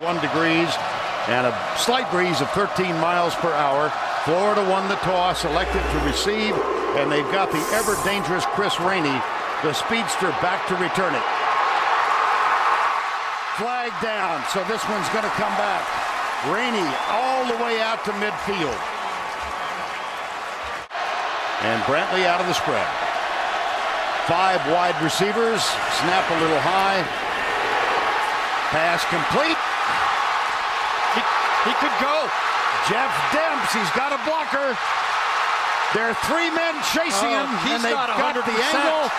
1 degrees and a slight breeze of 13 miles per hour. Florida won the toss, elected to receive, and they've got the ever-dangerous Chris Rainey, the speedster, back to return it. Flag down, so this one's going to come back. Rainey all the way out to midfield. And Brantley out of the spread. 5 wide receivers, snap a little high. Pass complete. He could go. Jeff Demps, he's got a blocker. There are 3 men chasing him, and they've got the angle.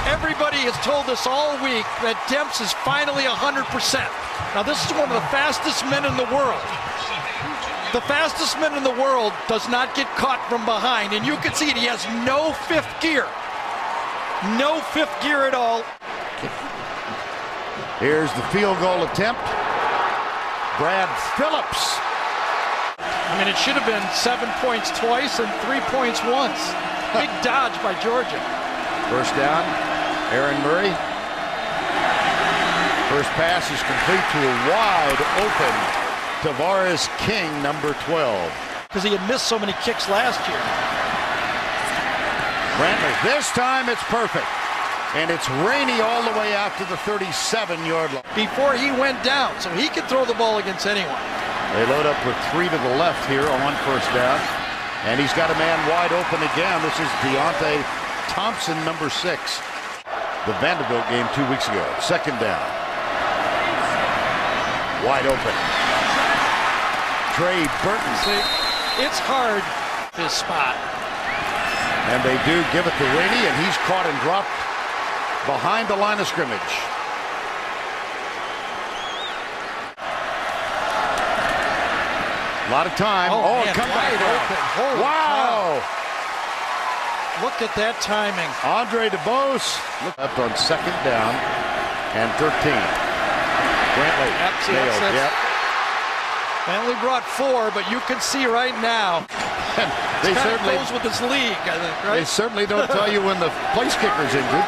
Everybody has told us all week that Demps is finally 100%. Now, this is one of the fastest men in the world. The fastest man in the world does not get caught from behind, and you can see it. He has no 5th gear. No 5th gear at all. Here's the field goal attempt. Brad Phillips. I mean, it should have been 7 points twice and 3 points once. Big dodge by Georgia. First down, Aaron Murray. First pass is complete to a wide open Tavares King, number 12. Because he had missed so many kicks last year. Brantley, this time it's perfect. And it's Rainey all the way out to the 37-yard line. Before he went down, so he could throw the ball against anyone. They load up with 3 to the left here on first down. And he's got a man wide open again. This is Deontay Thompson, number 6. The Vanderbilt game 2 weeks ago. Second down. Wide open. Trey Burton. See, it's hard, this spot. And they do give it to Rainey, and he's caught and dropped behind the line of scrimmage. A lot of time. Man, come back open. Holy wow. cow. Look at that timing. Andre DeBose left on second down and 13. Brantley nailed. Yep. Brantley brought 4, but you can see right now. They kind certainly of goes with this league, I think, right? They certainly don't tell you when the place kicker's injured.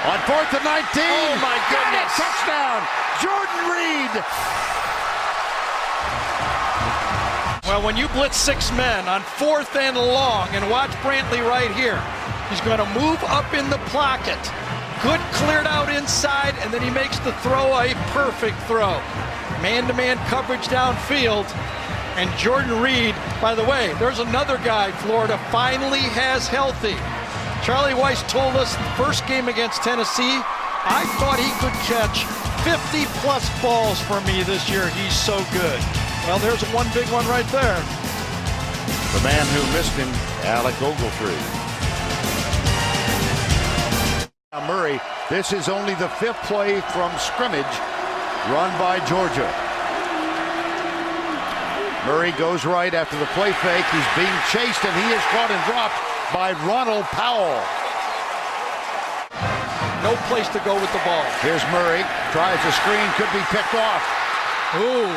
On 4th and 19. Oh my goodness! Touchdown, Jordan Reed. Well, when you blitz 6 men on 4th and long, and watch Brantley right here, he's going to move up in the pocket. Good cleared out inside, and then he makes the throw a perfect throw. Man-to-man coverage downfield. And Jordan Reed, by the way, there's another guy Florida finally has healthy. Charlie Weiss told us the first game against Tennessee, I thought he could catch 50-plus balls for me this year. He's so good. Well, there's one big one right there. The man who missed him, Alec Ogletree. Now Murray, this is only the 5th play from scrimmage run by Georgia. Murray goes right after the play fake. He's being chased, and he is caught and dropped by Ronald Powell. No place to go with the ball. Here's Murray. Tries a screen. Could be picked off. Ooh.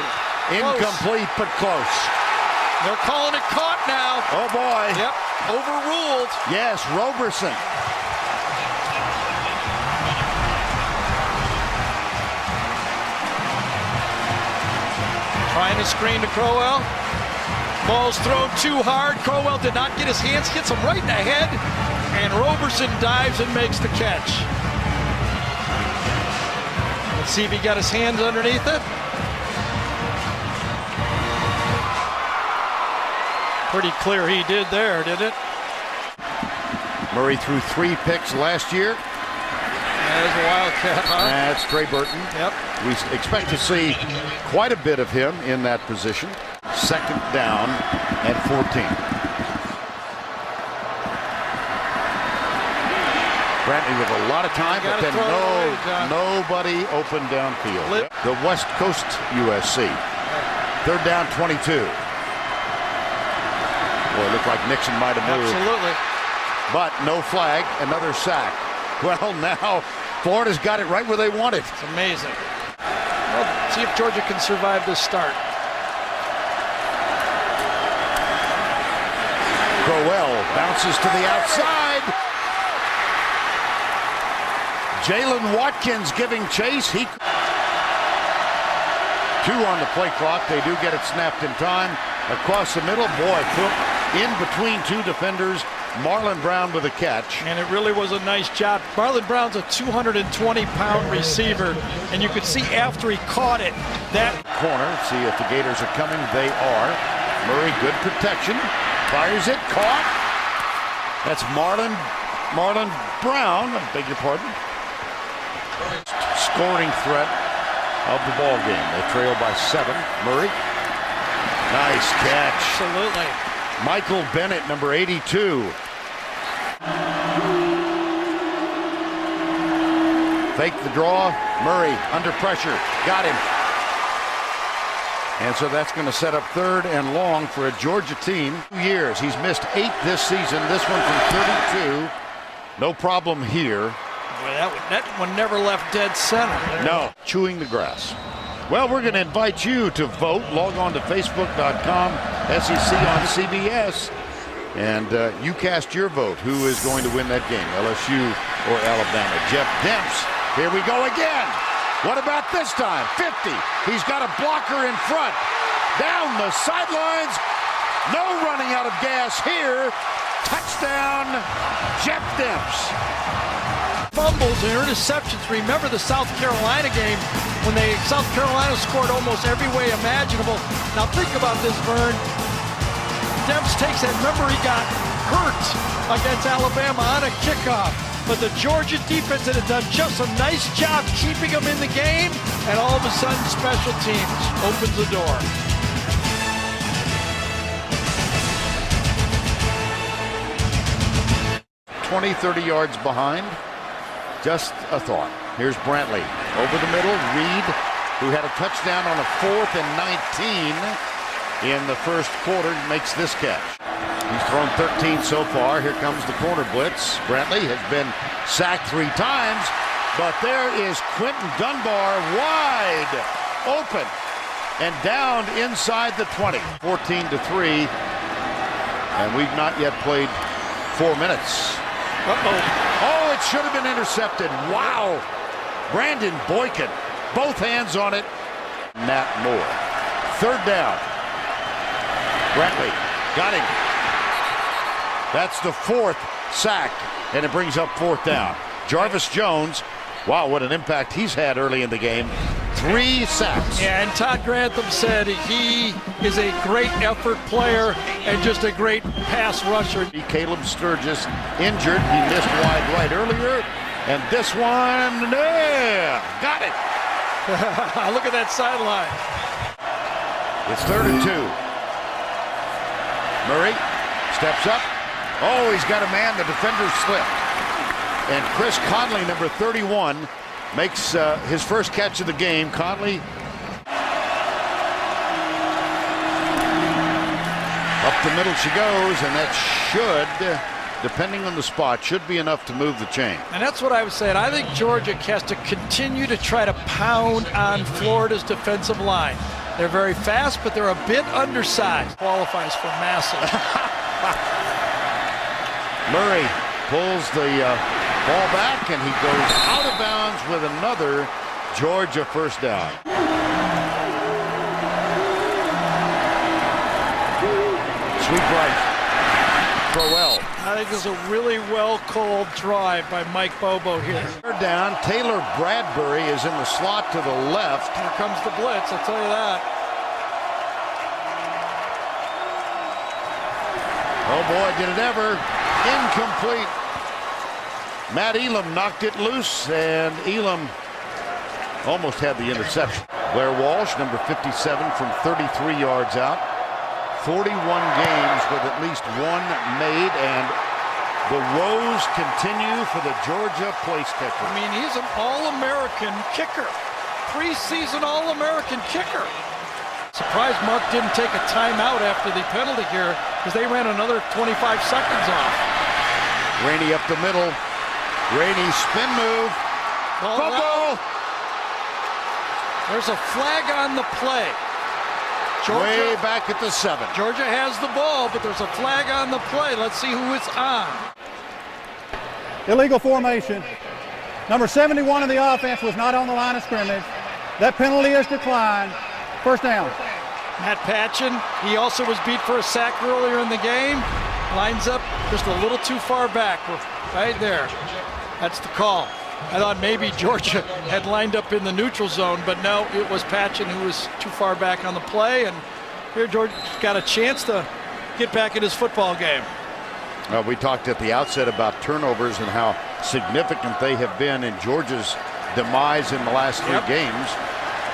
Incomplete, but close. They're calling it caught now. Oh, boy. Yep. Overruled. Yes, Roberson. Trying to screen to Crowell. Ball's thrown too hard. Crowell did not get his hands, hits him right in the head, and Roberson dives and makes the catch. Let's see if he got his hands underneath it. Pretty clear he did there, didn't it? Murray threw 3 picks last year. That is a wildcat, huh? That's Trey Burton. Yep. We expect to see quite a bit of him in that position. Second down at 14. Brantley with a lot of time, but then nobody open downfield. The West Coast USC. Third down 22. Boy, it looked like Nixon might have moved. Absolutely. But no flag, another sack. Well, now Florida's got it right where they want it. It's amazing. Well, see if Georgia can survive this start. Crowell bounces to the outside. Jalen Watkins giving chase. 2 on the play clock. They do get it snapped in time. Across the middle, boy, in between 2 defenders. Marlon Brown with a catch. And it really was a nice job. Marlon Brown's a 220-pound receiver, and you could see after he caught it, that corner, see if the Gators are coming. They are. Murray, good protection. Fires it, caught. That's Marlon Brown, I beg your pardon. Scoring threat of the ball game. They trail by 7. Murray. Nice catch. absolutely. Michael Bennett, number 82. Fake the draw. Murray under pressure. Got him. And so that's going to set up 3rd and long for a Georgia team. 2 years. He's missed 8 this season. This one from 32. No problem here. Boy, that one never left dead center. No. Chewing the grass. Well, we're going to invite you to vote. Log on to Facebook.com, SEC on CBS. And you cast your vote. Who is going to win that game, LSU or Alabama? Jeff Demps. Here we go again. What about this time? 50. He's got a blocker in front. Down the sidelines. No running out of gas here. Touchdown, Jeff Demps. Fumbles and interceptions. Remember the South Carolina game when South Carolina scored almost every way imaginable. Now think about this, Vern. Demps takes that. Remember, he got hurt against Alabama on a kickoff. But the Georgia defense had done just a nice job keeping them in the game, and all of a sudden special teams opens the door. $20, 30 yards behind. Just a thought. Here's Brantley over the middle. Reed, who had a touchdown on a 4th and 19 in the first quarter, makes this catch. He's thrown 13 so far. Here comes the corner blitz. Brantley has been sacked 3 times, but there is Quentin Dunbar wide open and down inside the 20. 14-3, and we've not yet played 4 minutes. Oh, it should have been intercepted. Wow. Brandon Boykin, both hands on it. Matt Moore. 3rd down. Brantley got him. That's the 4th sack, and it brings up 4th down. Jarvis Jones, wow, what an impact he's had early in the game. 3 sacks. Yeah, and Todd Grantham said he is a great effort player and just a great pass rusher. Caleb Sturgis injured. He missed wide right earlier. And this one, yeah, got it. Look at that sideline. It's 3rd and 2. Murray steps up. Oh, he's got a man. The defender slipped. And Chris Conley, number 31, makes his first catch of the game. Conley up the middle she goes, and that should, depending on the spot, should be enough to move the chain. And that's what I was saying. I think Georgia has to continue to try to pound on Florida's defensive line. They're very fast, but they're a bit undersized. Qualifies for massive. Murray pulls the ball back, and he goes out of bounds with another Georgia first down. Sweep right. Crowell. I think this is a really well-called drive by Mike Bobo here. Third down. Taylor Bradbury is in the slot to the left. Here comes the blitz, I'll tell you that. Oh boy, did it ever. Incomplete. Matt Elam knocked it loose, and Elam almost had the interception. Blair Walsh, number 57, from 33 yards out. 41 games with at least 1 made, and the woes continue for the Georgia place catcher. I mean, he's an All-American kicker. Preseason All-American kicker. Surprised Mark didn't take a timeout after the penalty here, because they ran another 25 seconds off. Rainey up the middle. Rainey spin move. Fumble. There's a flag on the play. Georgia, way back at the 7. Georgia has the ball, but there's a flag on the play. Let's see who it's on. Illegal formation. Number 71 of the offense was not on the line of scrimmage. That penalty is declined. First down. Matt Patchen, he also was beat for a sack earlier in the game. Lines up just a little too far back. We're right there. That's the call. I thought maybe Georgia had lined up in the neutral zone, but no, it was Patchen who was too far back on the play, and here Georgia's got a chance to get back in his football game. We talked at the outset about turnovers and how significant they have been in Georgia's demise in the last three games.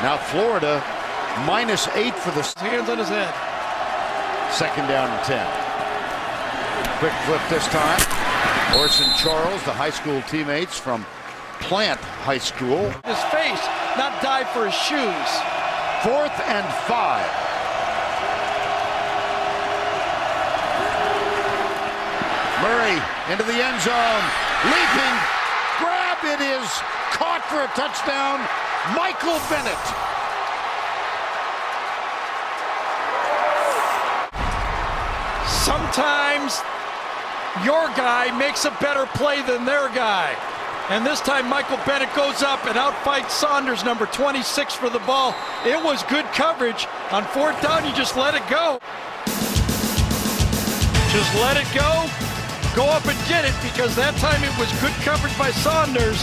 Now Florida -8 for the hands on his head. Second down and 10. Quick flip this time. Orson Charles, the high school teammates from Plant High School. His face, not dive for his shoes. 4th and 5. Murray into the end zone, leaping, grab, it is caught for a touchdown, Michael Bennett. Sometimes your guy makes a better play than their guy. And this time Michael Bennett goes up and outfights Saunders, number 26, for the ball. It was good coverage. On 4th down, you just let it go. Just let it go. Go up and get it, because that time it was good coverage by Saunders.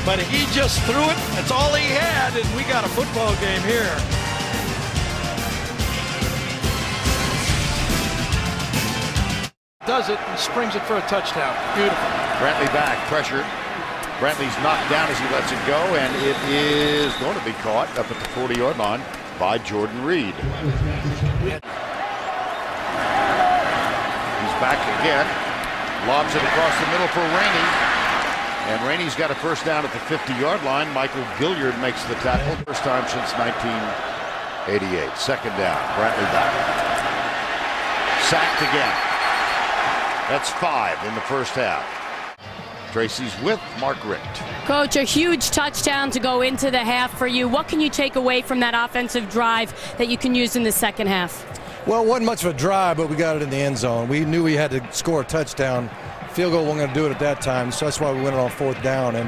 But he just threw it. That's all he had, and we got a football game here. Does it and springs it for a touchdown. Beautiful. Brantley back, pressured. Brantley's knocked down as he lets it go, and it is going to be caught up at the 40-yard line by Jordan Reed. He's back again. Lobs it across the middle for Rainey. And Rainey's got a first down at the 50-yard line. Michael Gilliard makes the tackle. First time since 1988. Second down. Brantley back. Sacked again. That's 5 in the first half. Tracy's with Mark Richt. Coach, a huge touchdown to go into the half for you. What can you take away from that offensive drive that you can use in the second half? Well, it wasn't much of a drive, but we got it in the end zone. We knew we had to score a touchdown. Field goal wasn't going to do it at that time, so that's why we went it on 4th down. And,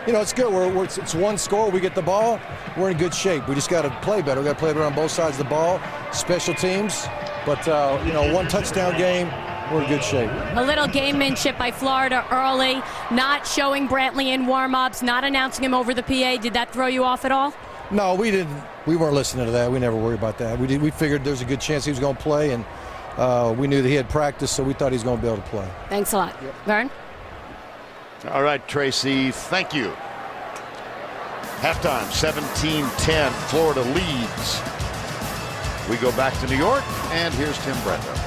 you know, it's good. It's one score. We get the ball. We're in good shape. We just got to play better. We got to play better on both sides of the ball, special teams. But, you know, one touchdown game, we're in good shape. A little gamemanship by Florida early, not showing Brantley in warm-ups, not announcing him over the PA. Did that throw you off at all? No, we didn't. We weren't listening to that. We never worried about that. We figured there was a good chance he was going to play, and we knew that he had practice, so we thought he was going to be able to play. Thanks a lot. Yep. Vern? All right, Tracy, thank you. Halftime, 17-10, Florida leads. We go back to New York, and here's Tim Brenda.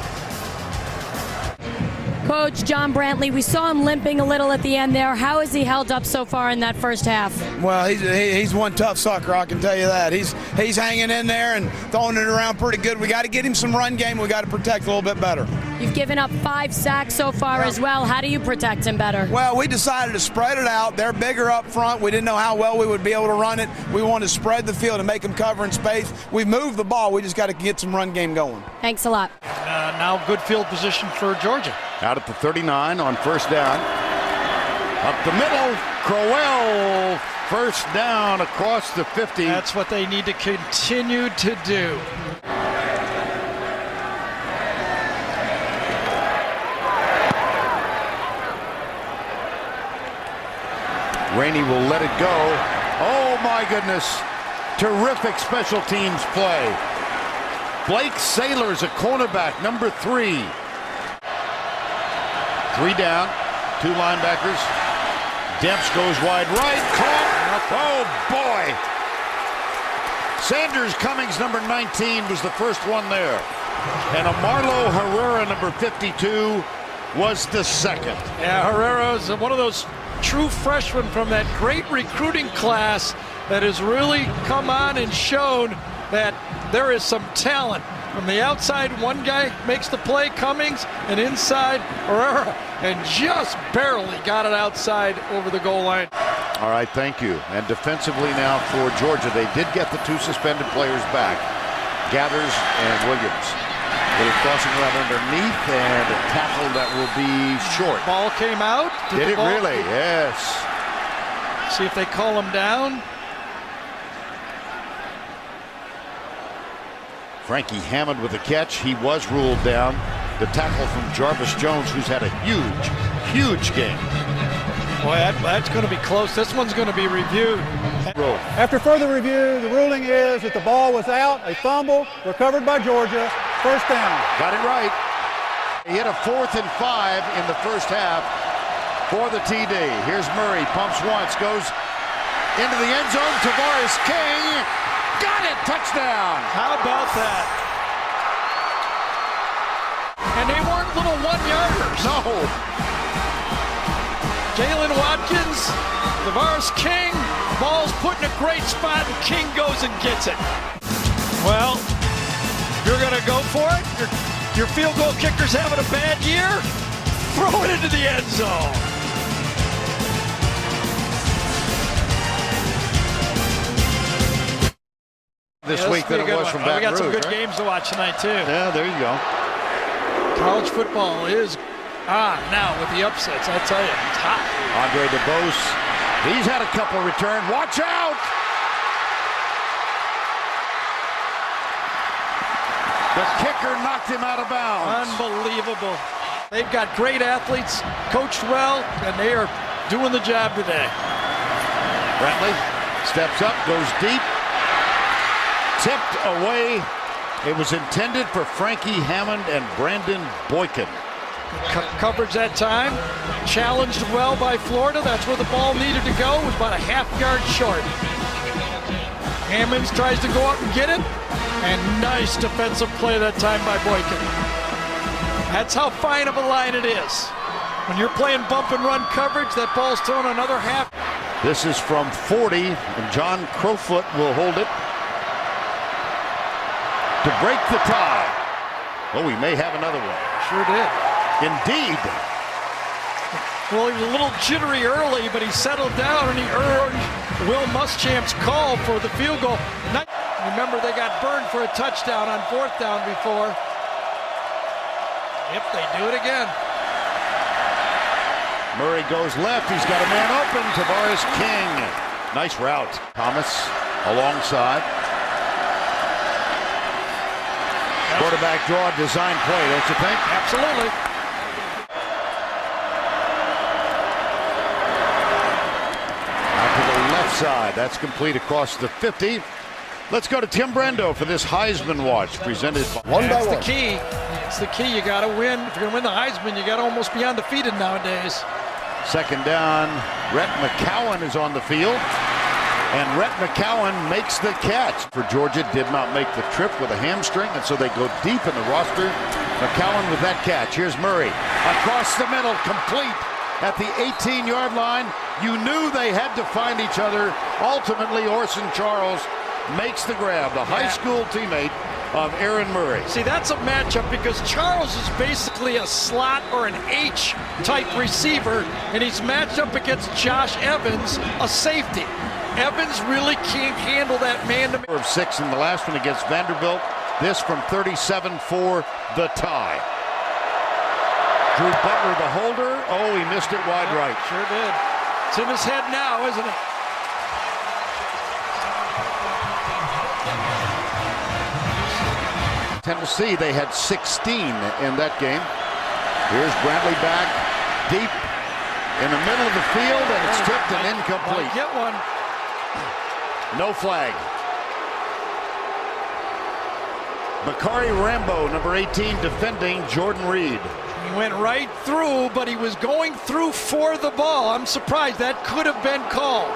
Coach John Brantley, we saw him limping a little at the end there. How has he held up so far in that first half? Well, he's one tough sucker, I can tell you that. He's hanging in there and throwing it around pretty good. We got to get him some run game. We got to protect a little bit better. You've given up 5 sacks so far as well. How do you protect him better? Well, we decided to spread it out. They're bigger up front. We didn't know how well we would be able to run it. We wanted to spread the field and make them cover in space. We've moved the ball. We just got to get some run game going. Thanks a lot. Now good field position for Georgia. Out at the 39 on first down. Up the middle, Crowell, first down across the 50. That's what they need to continue to do. Rainey will let it go. Oh my goodness. Terrific special teams play. Blake Saylor's a cornerback, number 3. 3 down, 2 linebackers. Demps goes wide right, caught. Oh boy. Sanders Cummings, number 19, was the first one there. And Amarlo Herrera, number 52, was the second. Yeah, Herrera's one of those true freshmen from that great recruiting class that has really come on and shown that there is some talent. From the outside, one guy makes the play, Cummings, and inside, Herrera, and just barely got it outside over the goal line. All right, thank you. And defensively now for Georgia, they did get the 2 suspended players back, Gathers and Williams. Little crossing around underneath, and a tackle that will be short. Ball came out. Did it really? Yes. See if they call him down. Frankie Hammond with the catch. He was ruled down. The tackle from Jarvis Jones, who's had a huge game. Boy, that's going to be close. This one's going to be reviewed. After further review, the ruling is that the ball was out, a fumble, recovered by Georgia, first down. Got it right. He hit a 4th and 5 in the first half for the TD. Here's Murray, pumps once, goes into the end zone. Tavares King, got it, touchdown. How about that? And they weren't little 1-yarders. No. Jalen Watkins, Tavares King, ball's put in a great spot, and King goes and gets it. Well, you're going to go for it? Your field goal kicker's having a bad year? Throw it into the end zone. This week than it was from Baton Rouge. We got some good right? games to watch tonight, too. Yeah, there you go. College football is now with the upsets, I tell you, it's hot. Andre DeBose, he's had a couple return. Watch out! The kicker knocked him out of bounds. Unbelievable. They've got great athletes, coached well, and they are doing the job today. Brantley steps up, goes deep, tipped away. It was intended for Frankie Hammond and Brandon Boykin. Coverage that time, challenged well by Florida. That's where the ball needed to go. It was about a half-yard short. Hammonds tries to go up and get it, and nice defensive play that time by Boykin. That's how fine of a line it is. When you're playing bump and run coverage, that ball's thrown another half. This is from 40, and John Crowfoot will hold it to break the tie. Oh, we may have another one. Sure did. Indeed. Well, he was a little jittery early, but he settled down and he earned Will Muschamp's call for the field goal. Remember, they got burned for a touchdown on 4th down before. Yep, they do it again. Murray goes left. He's got a man open. Tavares King. Nice route. Thomas alongside. Quarterback draw, design play, don't you think? Absolutely. Out to the left side. That's complete across the 50. Let's go to Tim Brando for this Heisman watch presented by One by That's one. the key. It's the key. You got to win. If you're going to win the Heisman, you got to almost be undefeated nowadays. Second down. Rhett McCowan is on the field. And Rhett McCowan makes the catch. For Georgia, did not make the trip with a hamstring, and so they go deep in the roster. McCowan with that catch. Here's Murray. Across the middle, complete at the 18-yard line. You knew they had to find each other. Ultimately, Orson Charles makes the grab, the high school teammate of Aaron Murray. See, that's a matchup because Charles is basically a slot or an H-type receiver, and he's matched up against Josh Evans, a safety. Evans really can't handle that man-to-man. Of 6 in the last one against Vanderbilt. This from 37 for the tie. Drew Butler, the holder. Oh, he missed it wide right. Sure did. It's in his head now, isn't it? Tennessee, they had 16 in that game. Here's Brantley back deep in the middle of the field, and it's tipped and incomplete. Get one. No flag. Bakari Rambo, number 18, defending Jordan Reed. He went right through, but he was going through for the ball. I'm surprised. That could have been called.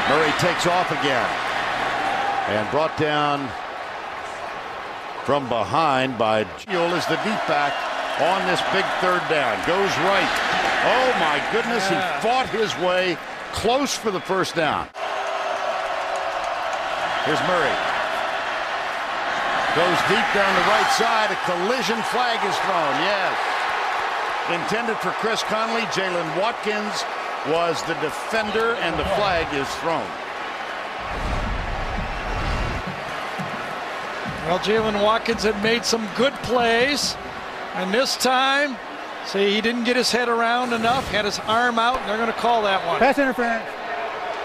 Murray takes off again and brought down from behind by Gio is the deep back on this big third down. Goes right. Oh my goodness, he fought his way close for the first down. Here's Murray. Goes deep down the right side. A collision flag is thrown. Yes. Intended for Chris Conley. Jalen Watkins was the defender, and the flag is thrown. Well, Jalen Watkins had made some good plays, and this time See, he didn't get his head around enough, had his arm out, and they're going to call that one. Pass interference.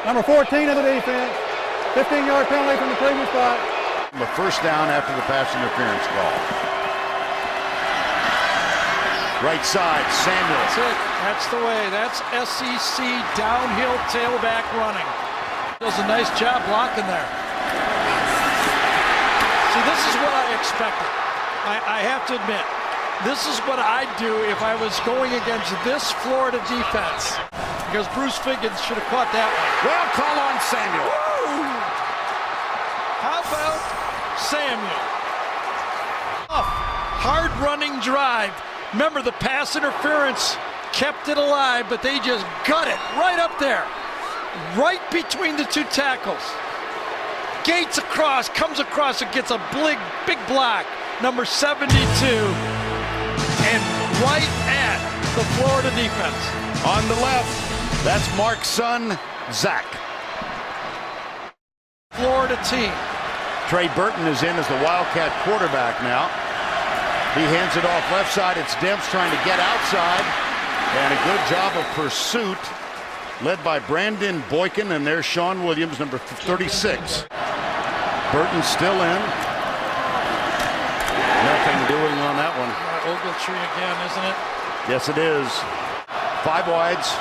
Number 14 of the defense. 15-yard penalty from the previous spot. The first down after the pass interference call. Right side, Samuel. That's it. That's the way. That's SEC downhill tailback running. Does a nice job blocking there. See, this is what I expected. I have to admit, this is what I'd do if I was going against this Florida defense. Because Bruce Figgins should have caught that one. Well, call on Samuel. Woo! How about Samuel? Oh, hard running drive. Remember, the pass interference kept it alive, but they just got it right up there. Right between the two tackles. Gates across, comes across and gets a big block. Number 72. And right at the Florida defense. On the left, that's Mark's son, Zach. Florida team. Trey Burton is in as the Wildcat quarterback now. He hands it off left side. It's Demps trying to get outside. And a good job of pursuit led by Brandon Boykin, and there's Sean Williams, number 36. Burton still in. Nothing doing on that one. Ogletree again, isn't it? Yes, it is. 5 wides.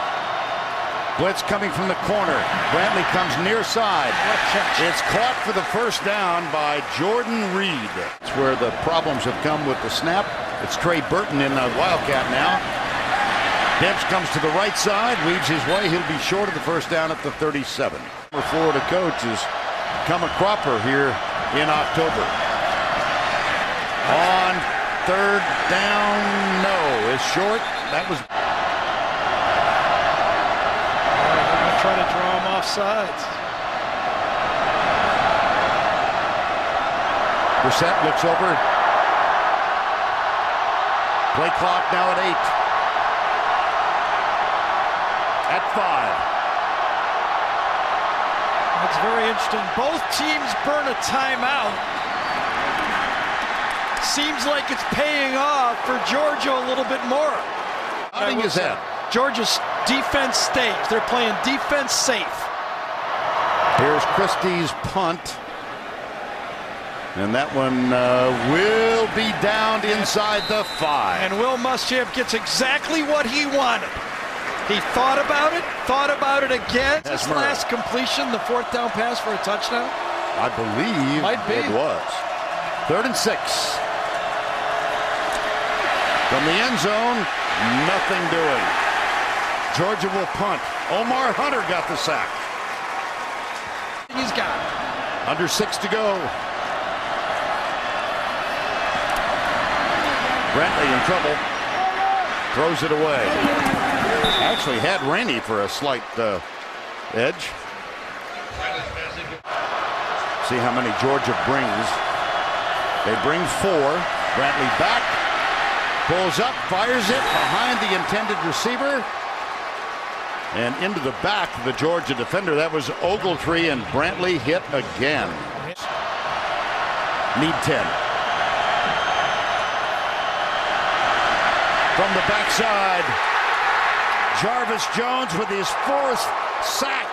Blitz coming from the corner. Brantley comes near side. What a catch. It's caught for the first down by Jordan Reed. It's where the problems have come with the snap. It's Trey Burton in the Wildcat now. Demps comes to the right side, weaves his way. He'll be short of the first down at the 37. Our Florida coach is Kuma Cropper here in October. On third down, no. It's short. That was... Try to draw him off sides. Brissett looks over. Play clock now at 8. At 5. That's very interesting. Both teams burn a timeout. Seems like it's paying off for Georgia a little bit more. Nodding his head. Georgia's defense stays. They're playing defense safe. Here's Christie's punt. And that one will be downed inside the 5. And Will Muschamp gets exactly what he wanted. He thought about it again. His last completion, the 4th down pass for a touchdown? I believe it was. 3rd and 6. From the end zone, nothing doing. Georgia will punt. Omar Hunter got the sack. He's got it. Under 6 to go. Brantley in trouble. Throws it away. Actually had Rainey for a slight edge. See how many Georgia brings. They bring 4. Brantley back. Pulls up, fires it behind the intended receiver. And into the back of the Georgia defender. That was Ogletree, and Brantley hit again. Need 10. From the backside, Jarvis Jones with his 4th sack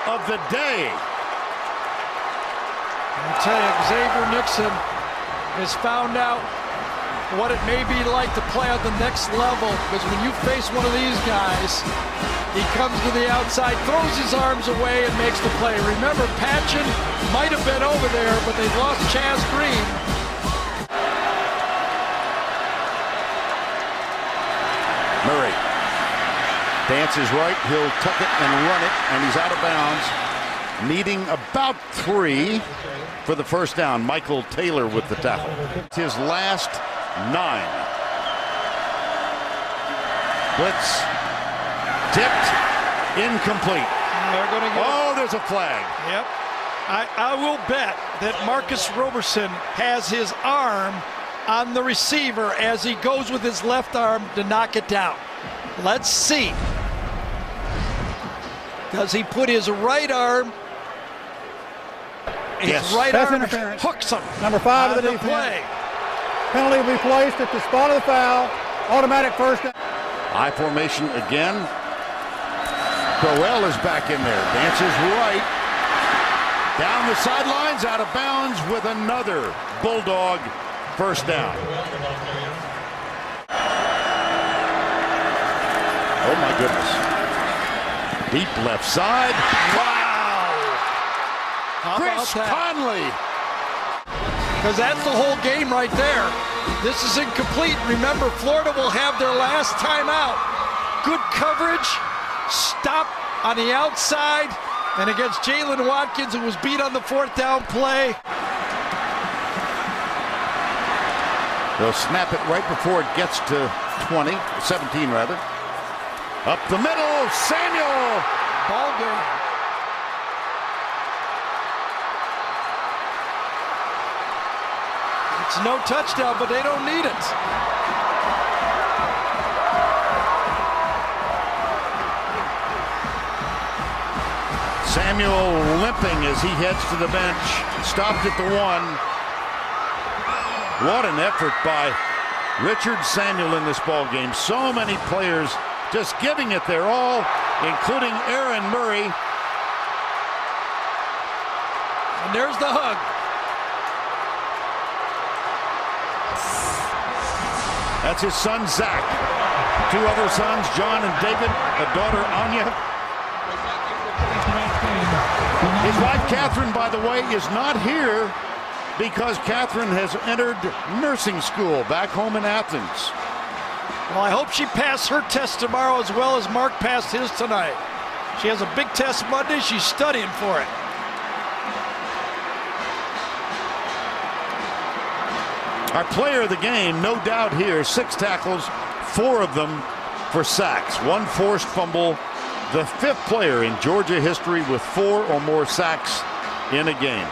of the day. I'll tell you, Xavier Nixon has found out what it may be like to play at the next level, because when you face one of these guys, he comes to the outside, throws his arms away, and makes the play. Remember, Patchen might have been over there, but they've lost Chaz Green. Murray dances right, he'll tuck it and run it, and he's out of bounds. Needing about 3 for the first down. Michael Taylor with the tackle. It's his last 9. Blitz. Tipped. Incomplete. They're going to get there's a flag. Yep. I will bet that Marcus Roberson has his arm on the receiver as he goes with his left arm to knock it down. Let's see. Does he put his right arm? Yes. His right Pass arm interference. hooks him. Number 5 of the on the defense. play. Penalty will be placed at the spot of the foul. automatic first down. I formation again. Crowell is back in there. Dances right. Down the sidelines, out of bounds with another Bulldog first down. Oh my goodness. Deep left side. Wow! Chris Conley. Because that's the whole game right there. This is incomplete. Remember, Florida will have their last timeout. Good coverage. Stop on the outside. And against Jalen Watkins, who was beat on the fourth down play. They'll snap it right before it gets to 17 rather. Up the middle, Samuel. Ball game. It's no touchdown, but they don't need it. Samuel limping as he heads to the bench. Stopped at the 1. What an effort by Richard Samuel in this ball game. So many players just giving it their all, including Aaron Murray. And there's the hug. That's his son, Zach. 2 other sons, John and David, a daughter, Anya. His wife, Catherine, by the way, is not here because Catherine has entered nursing school back home in Athens. Well, I hope she passed her test tomorrow as well as Mark passed his tonight. She has a big test Monday. She's studying for it. Our player of the game, no doubt here, 6 tackles, 4 of them for sacks. 1 forced fumble. The 5th player in Georgia history with 4 or more sacks in a game.